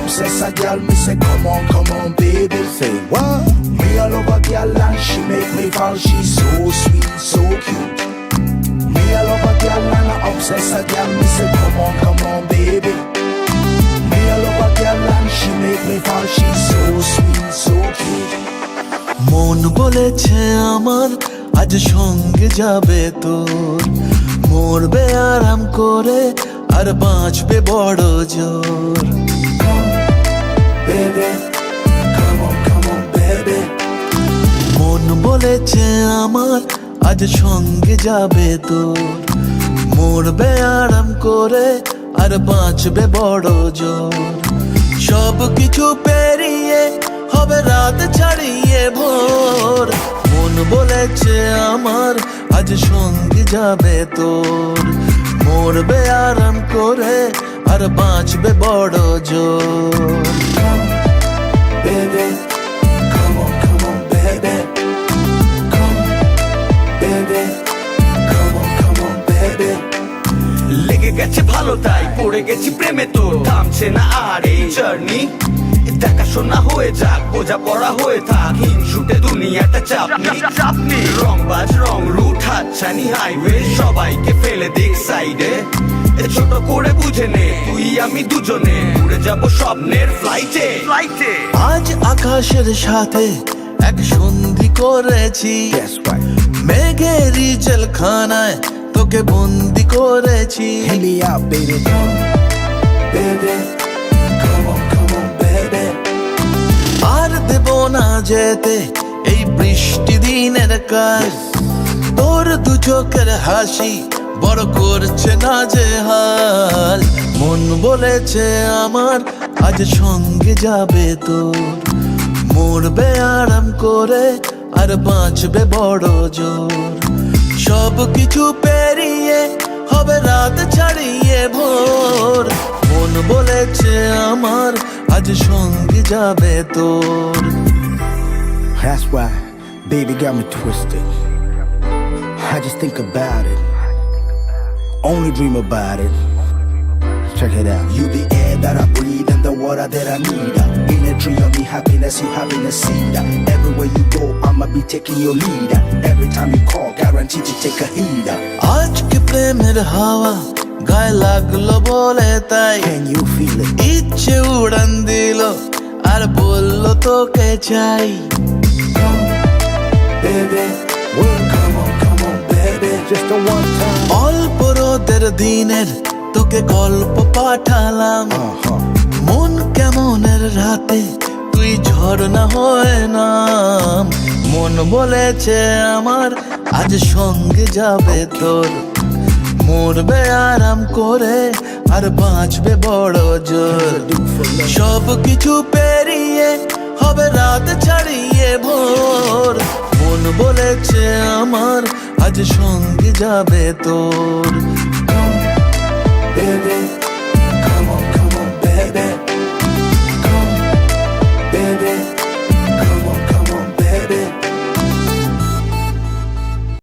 obsess a girl, me say come on, baby. Say what? Me a love a girl and she make me fall. She's so sweet, so cute. Me a love a girl and I obsess a girl. Me say come on, baby. Me a love a girl and she make me fall. She's so sweet, so cute. মন বলেছে আমার আজ সঙ্গে যাবে তোর, মরবে আরাম করে আর বাঁচবে বড় জোর। Baby, come on, baby. মন বলেছে আমার আজ সঙ্গে যাবে তোর, মরবে আরাম করে আর বাঁচবে বড় জোর। সব কিছু পেরিয়ে হবে রাত ছাড়িয়ে ভোর। মন বলেছে আমার আজ সঙ্গে যাবে তোর, মরবে আরাম করে আর বাঁচবে বড় জোর। Baby, come on, baby. Come, baby, come on, baby. লেগে গেছে ভালো তাই পড়ে গেছি প্রেমে, তো থামছে না আর এই জার্নি। দেখাশোনা হয়ে যাক, বোঝা পড়া হয়ে থাক, হিংসুটে দুনিয়াটা চাপনি। রংবাজ রং রুট হাতছানি হাইওয়ে, সবাইকে ফেলে দিক সাইডে। ছোট করে বুঝে নে তুই আমি দুজনে উড়ে যাবো স্বপ্নের ফ্লাইটে। আজ আকাশের সাথে এক সন্ধি করেছি, That's right. মেঘেরই জেলখানায় তোকে বন্দি করেছি। Hit me out, baby. Come, baby. Come on, baby. আর দেব না যেতে এই বৃষ্টি দিনের কাজ, তোর দু চোখের হাসি বড় করছে না যে হাল। মন বলেছে আমার আজ সঙ্গে যাবে তোর, মরবে আরাম করে আর বাঁচবে বড় জোর। সব কিছু পেরিয়ে হবে রাত ছাড়িয়ে ভোর। মন বলেছে আমার আজ সঙ্গে যাবে তোর। That's why, baby got me twisted. I just think about it, only dream about it. Check it out. You the air that I breathe and the water that I need. In a tree of me happiness, you having a seed. Everywhere you go, I'ma be taking your lead. Every time you call, guaranteed to take a heed. আজকে প্রেমের হাওয়া গায়ে লাগলো বলে তাই, Can you feel it? ইচ্ছে উড়ান দিল আর বলল তোকে চাই। Baby, well, come on, baby. Just a one time. অল্প রোদের দিনের তোকে গল্প পাঠালাম, মন কেমনের রাতে তুই ঝর্ণা হয়ে নাম। মন বলেছে আমার আজ সঙ্গে যাবে তোর, মরবে আরাম করে আর বাঁচবে বড় জোর। সব কিছু পেরিয়ে হবে রাত ছাড়িয়ে ভোর। মন বলেছে আমার আজ সঙ্গে যাবে তোর। Baby, come on, baby.